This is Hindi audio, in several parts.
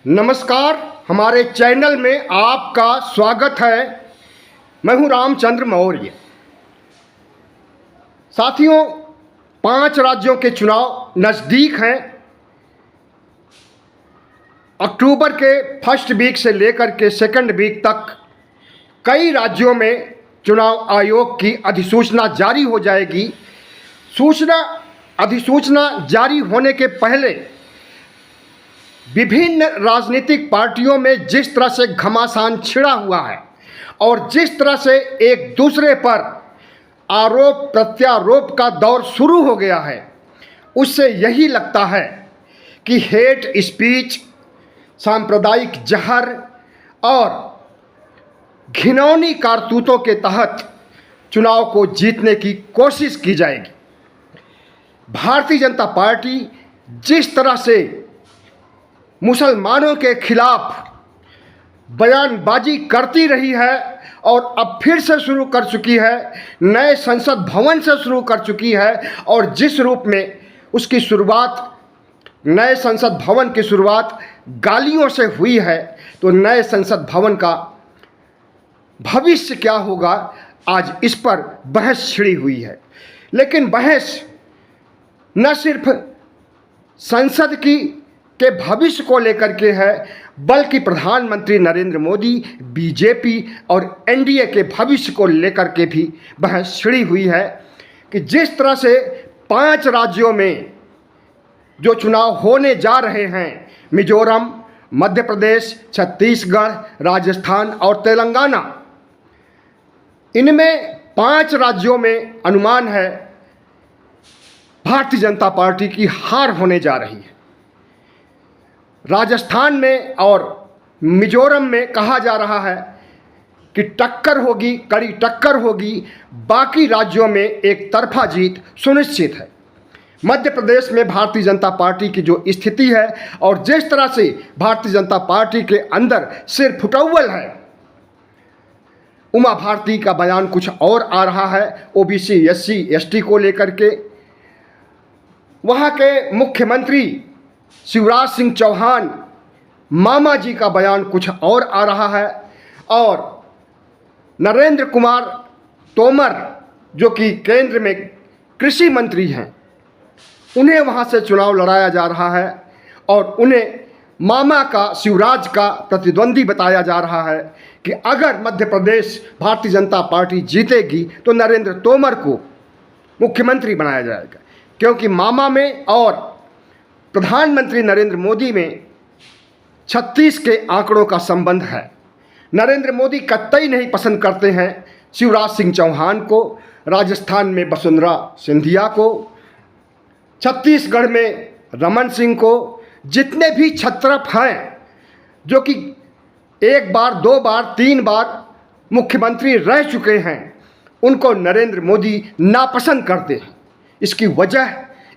नमस्कार, हमारे चैनल में आपका स्वागत है। मैं हूं रामचंद्र मौर्य। साथियों, 5 राज्यों के चुनाव नज़दीक हैं। अक्टूबर के फर्स्ट वीक से लेकर के सेकंड वीक तक कई राज्यों में चुनाव आयोग की अधिसूचना जारी हो जाएगी। अधिसूचना जारी होने के पहले विभिन्न राजनीतिक पार्टियों में जिस तरह से घमासान छिड़ा हुआ है और जिस तरह से एक दूसरे पर आरोप प्रत्यारोप का दौर शुरू हो गया है, उससे यही लगता है कि हेट स्पीच, सांप्रदायिक जहर और घिनौनी कारतूतों के तहत चुनाव को जीतने की कोशिश की जाएगी। भारतीय जनता पार्टी जिस तरह से मुसलमानों के खिलाफ बयानबाजी करती रही है और अब फिर से शुरू कर चुकी है, नए संसद भवन से शुरू कर चुकी है, और जिस रूप में उसकी शुरुआत, नए संसद भवन की शुरुआत गालियों से हुई है, तो नए संसद भवन का भविष्य क्या होगा, आज इस पर बहस छिड़ी हुई है। लेकिन बहस न सिर्फ संसद के भविष्य को लेकर के है, बल्कि प्रधानमंत्री नरेंद्र मोदी, बीजेपी और एनडीए के भविष्य को लेकर के भी बहस छिड़ी हुई है कि जिस तरह से 5 राज्यों में जो चुनाव होने जा रहे हैं, मिजोरम, मध्य प्रदेश, छत्तीसगढ़, राजस्थान और तेलंगाना, इनमें 5 राज्यों में अनुमान है भारतीय जनता पार्टी की हार होने जा रही है। राजस्थान में और मिजोरम में कहा जा रहा है कि टक्कर होगी, कड़ी टक्कर होगी। बाकी राज्यों में एक तरफा जीत सुनिश्चित है। मध्य प्रदेश में भारतीय जनता पार्टी की जो स्थिति है और जिस तरह से भारतीय जनता पार्टी के अंदर सिर फुटौल है, उमा भारती का बयान कुछ और आ रहा है ओबीसी, एससी, एसटी को लेकर के। वहाँ के मुख्यमंत्री शिवराज सिंह चौहान मामा जी का बयान कुछ और आ रहा है, और नरेंद्र कुमार तोमर जो कि केंद्र में कृषि मंत्री हैं, उन्हें वहाँ से चुनाव लड़ाया जा रहा है और उन्हें मामा का, शिवराज का प्रतिद्वंदी बताया जा रहा है कि अगर मध्य प्रदेश भारतीय जनता पार्टी जीतेगी तो नरेंद्र तोमर को मुख्यमंत्री बनाया जाएगा, क्योंकि मामा में और प्रधानमंत्री नरेंद्र मोदी में 36 के आंकड़ों का संबंध है। नरेंद्र मोदी कतई नहीं पसंद करते हैं शिवराज सिंह चौहान को, राजस्थान में वसुंधरा सिंधिया को, छत्तीसगढ़ में रमन सिंह को। जितने भी छत्रप हैं जो कि 1 बार, 2 बार, 3 बार मुख्यमंत्री रह चुके हैं, उनको नरेंद्र मोदी नापसंद करते हैं।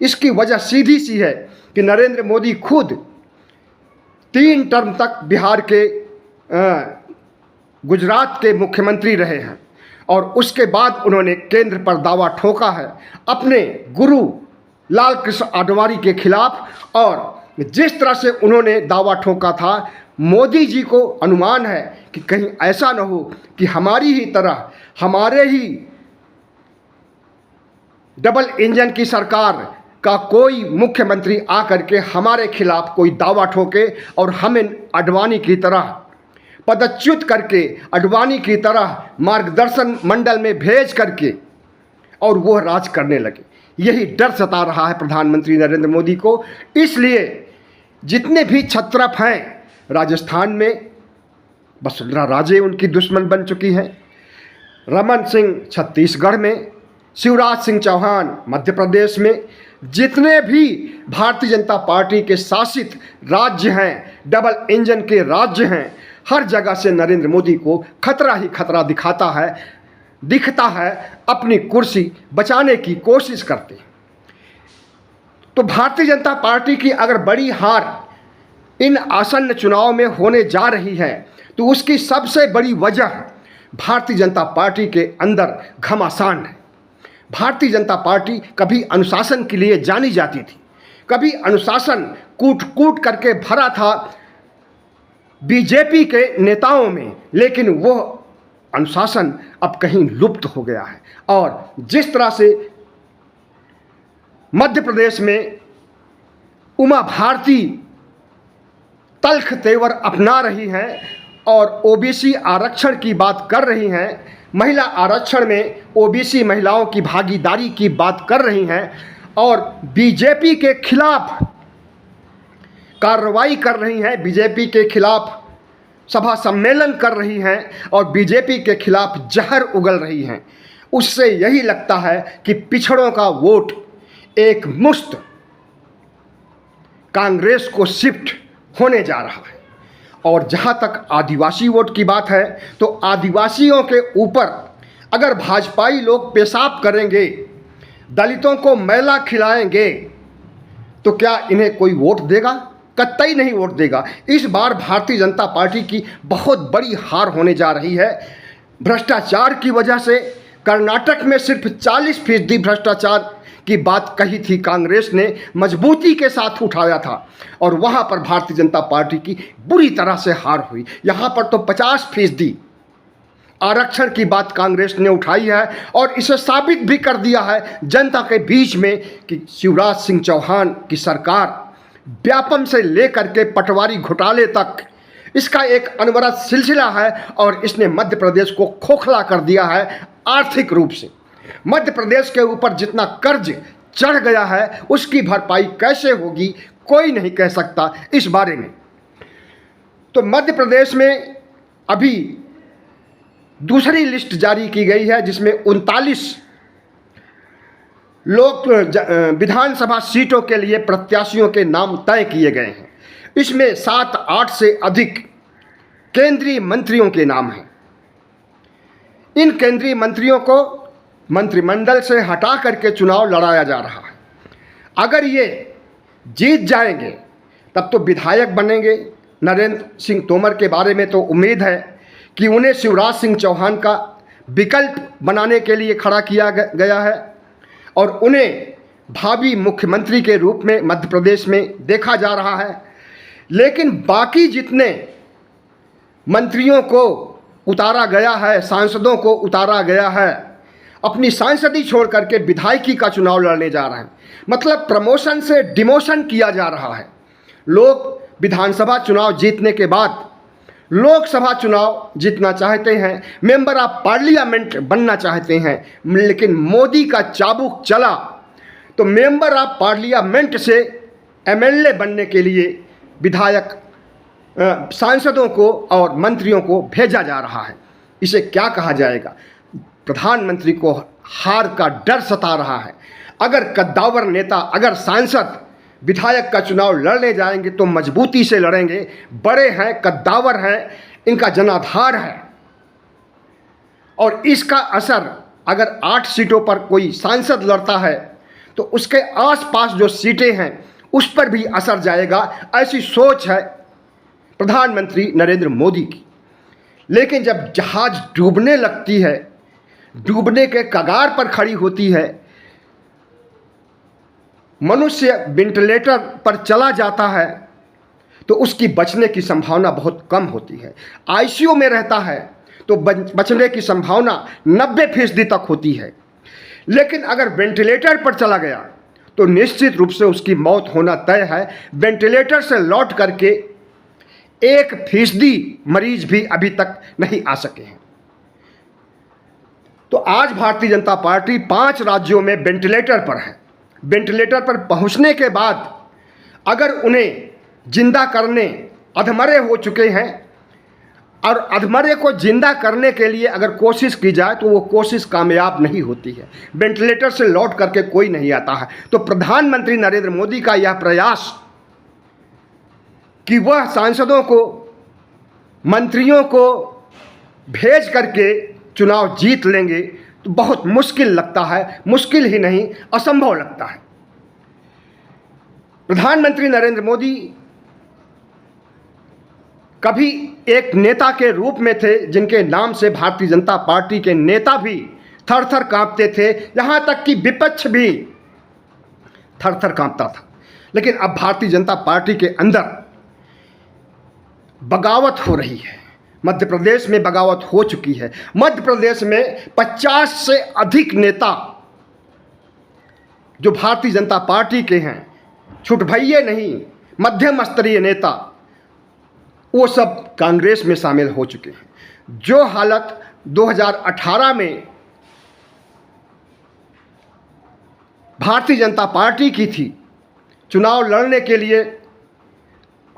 इसकी वजह सीधी सी है कि नरेंद्र मोदी खुद 3 टर्म तक बिहार के गुजरात के मुख्यमंत्री रहे हैं और उसके बाद उन्होंने केंद्र पर दावा ठोका है अपने गुरु लाल कृष्ण आडवाणी के खिलाफ। और जिस तरह से उन्होंने दावा ठोका था, मोदी जी को अनुमान है कि कहीं ऐसा न हो कि हमारी ही तरह, हमारे ही डबल इंजन की सरकार का कोई मुख्यमंत्री आकर के हमारे खिलाफ कोई दावा ठोके और हमें आडवाणी की तरह पदच्युत करके, आडवाणी की तरह मार्गदर्शन मंडल में भेज करके और वो राज करने लगे। यही डर सता रहा है प्रधानमंत्री नरेंद्र मोदी को। इसलिए जितने भी छत्रप हैं, राजस्थान में वसुंधरा राजे उनकी दुश्मन बन चुकी हैं, रमन सिंह छत्तीसगढ़ में, शिवराज सिंह चौहान मध्य प्रदेश में, जितने भी भारतीय जनता पार्टी के शासित राज्य हैं, डबल इंजन के राज्य हैं, हर जगह से नरेंद्र मोदी को खतरा ही खतरा दिखता है। अपनी कुर्सी बचाने की कोशिश करते हैं। तो भारतीय जनता पार्टी की अगर बड़ी हार इन आसन्न चुनाव में होने जा रही है, तो उसकी सबसे बड़ी वजह भारतीय जनता पार्टी के अंदर घमासान है। भारतीय जनता पार्टी कभी अनुशासन के लिए जानी जाती थी, कभी अनुशासन कूट कूट करके भरा था बीजेपी के नेताओं में, लेकिन वो अनुशासन अब कहीं लुप्त हो गया है। और जिस तरह से मध्य प्रदेश में उमा भारती तल्ख तेवर अपना रही हैं और ओबीसी आरक्षण की बात कर रही हैं, महिला आरक्षण में ओबीसी महिलाओं की भागीदारी की बात कर रही हैं और बीजेपी के खिलाफ कार्रवाई कर रही हैं, बीजेपी के खिलाफ सभा सम्मेलन कर रही हैं और बीजेपी के खिलाफ जहर उगल रही हैं, उससे यही लगता है कि पिछड़ों का वोट एक मुश्त कांग्रेस को शिफ्ट होने जा रहा है। और जहां तक आदिवासी वोट की बात है, तो आदिवासियों के ऊपर अगर भाजपाई लोग पेशाब करेंगे, दलितों को मैला खिलाएंगे, तो क्या इन्हें कोई वोट देगा? कतई नहीं वोट देगा। इस बार भारतीय जनता पार्टी की बहुत बड़ी हार होने जा रही है। भ्रष्टाचार की वजह से कर्नाटक में सिर्फ 40% भ्रष्टाचार की बात कही थी, कांग्रेस ने मजबूती के साथ उठाया था और वहां पर भारतीय जनता पार्टी की बुरी तरह से हार हुई। यहां पर तो 50% आरक्षण की बात कांग्रेस ने उठाई है और इसे साबित भी कर दिया है जनता के बीच में कि शिवराज सिंह चौहान की सरकार व्यापम से लेकर के पटवारी घोटाले तक इसका एक अनवरत सिलसिला है और इसने मध्य प्रदेश को खोखला कर दिया है आर्थिक रूप से। मध्य प्रदेश के ऊपर जितना कर्ज चढ़ गया है उसकी भरपाई कैसे होगी कोई नहीं कह सकता इस बारे में। तो मध्य प्रदेश में अभी दूसरी लिस्ट जारी की गई है जिसमें 39 लोक विधानसभा सीटों के लिए प्रत्याशियों के नाम तय किए गए हैं। इसमें 7-8 से अधिक केंद्रीय मंत्रियों के नाम हैं। इन केंद्रीय मंत्रियों को मंत्रिमंडल से हटा करके चुनाव लड़ाया जा रहा है। अगर ये जीत जाएंगे तब तो विधायक बनेंगे। नरेंद्र सिंह तोमर के बारे में तो उम्मीद है कि उन्हें शिवराज सिंह चौहान का विकल्प बनाने के लिए खड़ा किया गया है और उन्हें भावी मुख्यमंत्री के रूप में मध्य प्रदेश में देखा जा रहा है। लेकिन बाकी जितने मंत्रियों को उतारा गया है, सांसदों को उतारा गया है, अपनी सांसदी छोड़ करके विधायकी का चुनाव लड़ने जा रहे हैं। मतलब प्रमोशन से डिमोशन किया जा रहा है। लोग विधानसभा चुनाव जीतने के बाद लोकसभा चुनाव जीतना चाहते हैं, मेंबर ऑफ पार्लियामेंट बनना चाहते हैं, लेकिन मोदी का चाबुक चला तो मेंबर ऑफ पार्लियामेंट से एमएलए बनने के लिए विधायक सांसदों को और मंत्रियों को भेजा जा रहा है। इसे क्या कहा जाएगा? प्रधानमंत्री को हार का डर सता रहा है। अगर कद्दावर नेता, अगर सांसद विधायक का चुनाव लड़ने जाएंगे तो मजबूती से लड़ेंगे। बड़े हैं, कद्दावर हैं, इनका जनाधार है और इसका असर अगर 8 सीटों पर कोई सांसद लड़ता है तो उसके आसपास जो सीटें हैं उस पर भी असर जाएगा। ऐसी सोच है प्रधानमंत्री नरेंद्र मोदी की। लेकिन जब जहाज डूबने लगती है, डूबने के कगार पर खड़ी होती है, मनुष्य वेंटिलेटर पर चला जाता है तो उसकी बचने की संभावना बहुत कम होती है। आईसीयू में रहता है तो बचने की संभावना 90% तक होती है। लेकिन अगर वेंटिलेटर पर चला गया तो निश्चित रूप से उसकी मौत होना तय है। वेंटिलेटर से लौट करके 1% मरीज भी अभी तक नहीं आ सके हैं। तो आज भारतीय जनता पार्टी 5 राज्यों में वेंटिलेटर पर है। वेंटिलेटर पर पहुंचने के बाद अगर उन्हें जिंदा करने, अधमरे हो चुके हैं और अधमरे को जिंदा करने के लिए अगर कोशिश की जाए तो वो कोशिश कामयाब नहीं होती है। वेंटिलेटर से लौट करके कोई नहीं आता है। तो प्रधानमंत्री नरेंद्र मोदी का यह प्रयास कि वह सांसदों को, मंत्रियों को भेज करके चुनाव जीत लेंगे तो बहुत मुश्किल लगता है। मुश्किल ही नहीं, असंभव लगता है। प्रधानमंत्री नरेंद्र मोदी कभी एक नेता के रूप में थे जिनके नाम से भारतीय जनता पार्टी के नेता भी थर थर कांपते थे, यहां तक कि विपक्ष भी थर थर कांपता था। लेकिन अब भारतीय जनता पार्टी के अंदर बगावत हो रही है। मध्य प्रदेश में बगावत हो चुकी है। मध्य प्रदेश में 50 से अधिक नेता जो भारतीय जनता पार्टी के हैं, छुटभइये नहीं, मध्यम स्तरीय नेता, वो सब कांग्रेस में शामिल हो चुके हैं। जो हालत 2018 में भारतीय जनता पार्टी की थी, चुनाव लड़ने के लिए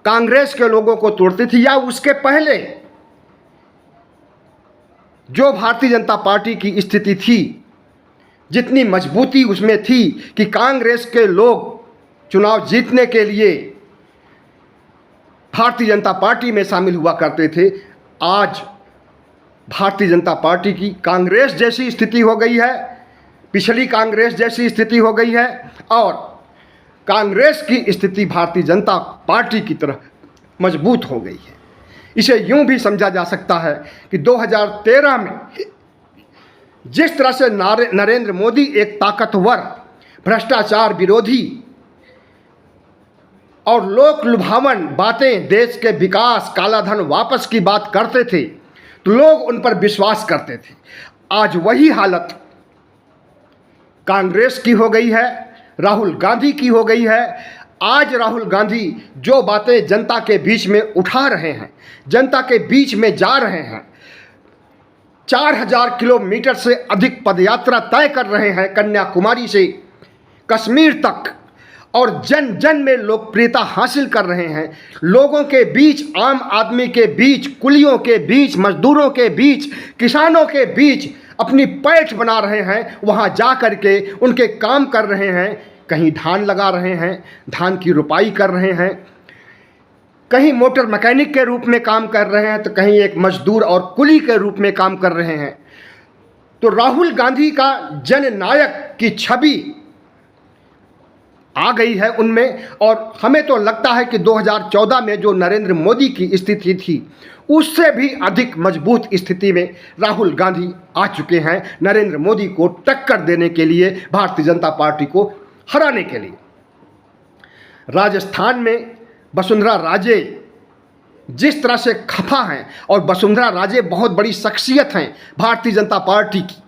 कांग्रेस के लोगों को तोड़ती थी, या उसके पहले जो भारतीय जनता पार्टी की स्थिति थी, जितनी मजबूती उसमें थी कि कांग्रेस के लोग चुनाव जीतने के लिए भारतीय जनता पार्टी में शामिल हुआ करते थे, आज भारतीय जनता पार्टी की कांग्रेस जैसी स्थिति हो गई है, पिछली कांग्रेस जैसी स्थिति हो गई है, और कांग्रेस की स्थिति भारतीय जनता पार्टी की तरह मजबूत हो गई है। इसे यूं भी समझा जा सकता है कि 2013 में जिस तरह से नरेंद्र मोदी एक ताकतवर, भ्रष्टाचार विरोधी और लोक लुभावन बातें, देश के विकास, कालाधन वापस की बात करते थे तो लोग उन पर विश्वास करते थे। आज वही हालत कांग्रेस की हो गई है, राहुल गांधी की हो गई है। आज राहुल गांधी जो बातें जनता के बीच में उठा रहे हैं, जनता के बीच में जा रहे हैं, 4000 किलोमीटर से अधिक पदयात्रा तय कर रहे हैं कन्याकुमारी से कश्मीर तक, और जन जन में लोकप्रियता हासिल कर रहे हैं। लोगों के बीच, आम आदमी के बीच, कुलियों के बीच, मजदूरों के बीच, किसानों के बीच अपनी पैठ बना रहे हैं। वहाँ जा कर के उनके काम कर रहे हैं, कहीं धान लगा रहे हैं, धान की रुपाई कर रहे हैं, कहीं मोटर मैकेनिक के रूप में काम कर रहे हैं, तो कहीं एक मजदूर और कुली के रूप में काम कर रहे हैं। तो राहुल गांधी का जननायक की छवि आ गई है उनमें, और हमें तो लगता है कि 2014 में जो नरेंद्र मोदी की स्थिति थी, उससे भी अधिक मजबूत स्थिति में राहुल गांधी आ चुके हैं, नरेंद्र मोदी को टक्कर देने के लिए, भारतीय जनता पार्टी को हराने के लिए। राजस्थान में वसुंधरा राजे जिस तरह से खफा हैं, और वसुंधरा राजे बहुत बड़ी शख्सियत हैं भारतीय जनता पार्टी की,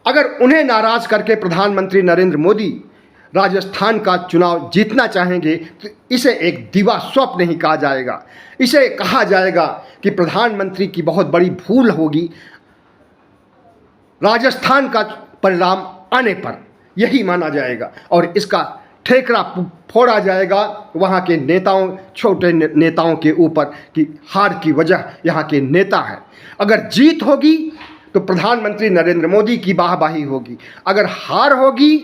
अगर उन्हें नाराज करके प्रधानमंत्री नरेंद्र मोदी राजस्थान का चुनाव जीतना चाहेंगे तो इसे एक दिवा स्वप्न नहीं कहा जाएगा। इसे कहा जाएगा कि प्रधानमंत्री की बहुत बड़ी भूल होगी राजस्थान का परिणाम आने पर, यही माना जाएगा, और इसका ठेकरा फोड़ा जाएगा वहाँ के नेताओं, छोटे नेताओं के ऊपर कि हार की वजह यहाँ के नेता हैं। अगर जीत होगी तो प्रधानमंत्री नरेंद्र मोदी की वाहवाही होगी, अगर हार होगी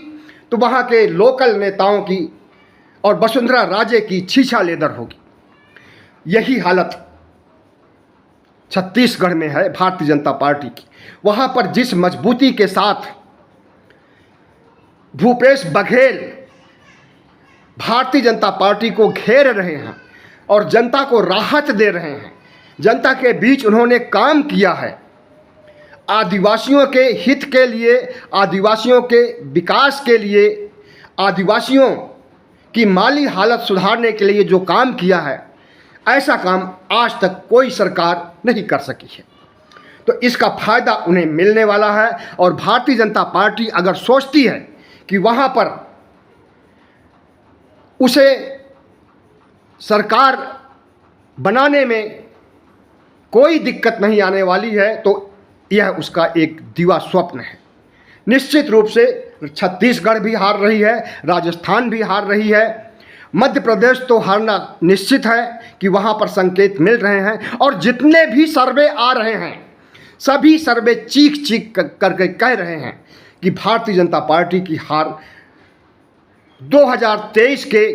तो वहाँ के लोकल नेताओं की और वसुंधरा राजे की छीछा लेदर होगी। यही हालत छत्तीसगढ़ में है भारतीय जनता पार्टी की। वहाँ पर जिस मजबूती के साथ भूपेश बघेल भारतीय जनता पार्टी को घेर रहे हैं और जनता को राहत दे रहे हैं, जनता के बीच उन्होंने काम किया है, आदिवासियों के हित के लिए, आदिवासियों के विकास के लिए, आदिवासियों की माली हालत सुधारने के लिए जो काम किया है, ऐसा काम आज तक कोई सरकार नहीं कर सकी है। तो इसका फ़ायदा उन्हें मिलने वाला है, और भारतीय जनता पार्टी अगर सोचती है कि वहाँ पर उसे सरकार बनाने में कोई दिक्कत नहीं आने वाली है, तो यह उसका एक दिवा स्वप्न है। निश्चित रूप से छत्तीसगढ़ भी हार रही है, राजस्थान भी हार रही है, मध्य प्रदेश तो हारना निश्चित है कि वहाँ पर संकेत मिल रहे हैं, और जितने भी सर्वे आ रहे हैं सभी सर्वे चीख चीख करके कह रहे हैं कि भारतीय जनता पार्टी की हार 2023 के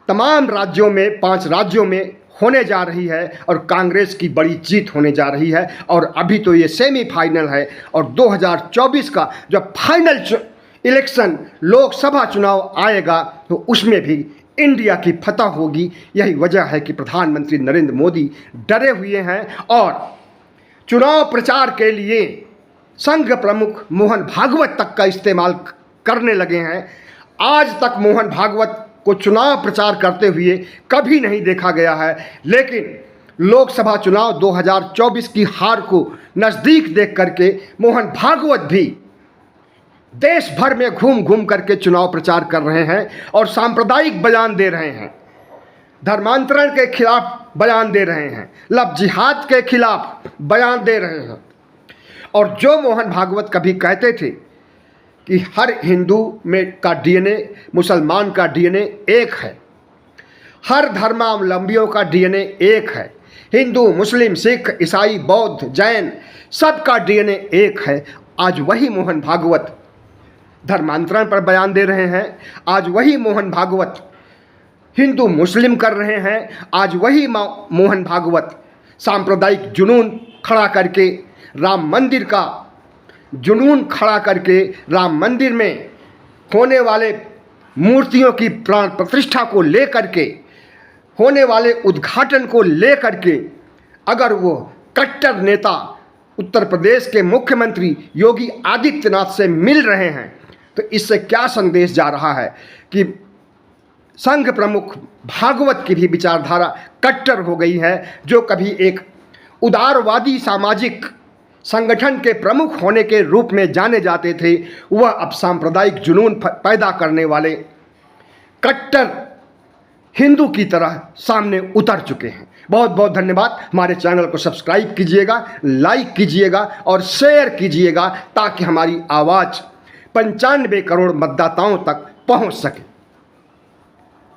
तमाम राज्यों में, 5 राज्यों में होने जा रही है, और कांग्रेस की बड़ी जीत होने जा रही है। और अभी तो ये सेमीफाइनल है, और 2024 का जब फाइनल इलेक्शन लोकसभा चुनाव आएगा तो उसमें भी इंडिया की फतह होगी। यही वजह है कि प्रधानमंत्री नरेंद्र मोदी डरे हुए हैं और चुनाव प्रचार के लिए संघ प्रमुख मोहन भागवत तक का इस्तेमाल करने लगे हैं। आज तक मोहन भागवत को चुनाव प्रचार करते हुए कभी नहीं देखा गया है। लेकिन लोकसभा चुनाव 2024 की हार को नज़दीक देख करके मोहन भागवत भी देश भर में घूम घूम करके चुनाव प्रचार कर रहे हैं और सांप्रदायिक बयान दे रहे हैं, धर्मांतरण के खिलाफ बयान दे रहे हैं, लव जिहाद के खिलाफ बयान दे रहे हैं। और जो मोहन भागवत कभी कहते थे कि हर हिंदू में का डीएनए, मुसलमान का डीएनए एक है, हर धर्मावलंबियों का डीएनए एक है, हिंदू, मुस्लिम, सिख, ईसाई, बौद्ध, जैन सबका डीएनए एक है। आज वही मोहन भागवत धर्मांतरण पर बयान दे रहे हैं, आज वही मोहन भागवत हिंदू मुस्लिम कर रहे हैं, आज वही मोहन भागवत सांप्रदायिक जुनून खड़ा करके राम मंदिर का जुनून खड़ा करके राम मंदिर में होने वाले मूर्तियों की प्राण प्रतिष्ठा को लेकर के, होने वाले उद्घाटन को लेकर के अगर वो कट्टर नेता उत्तर प्रदेश के मुख्यमंत्री योगी आदित्यनाथ से मिल रहे हैं तो इससे क्या संदेश जा रहा है कि संघ प्रमुख भागवत की भी विचारधारा कट्टर हो गई है। जो कभी एक उदारवादी सामाजिक संगठन के प्रमुख होने के रूप में जाने जाते थे, वह अब सांप्रदायिक जुनून पैदा करने वाले कट्टर हिंदू की तरह सामने उतर चुके हैं। बहुत बहुत धन्यवाद। हमारे चैनल को सब्सक्राइब कीजिएगा, लाइक कीजिएगा और शेयर कीजिएगा ताकि हमारी आवाज़ 95 करोड़ मतदाताओं तक पहुंच सके।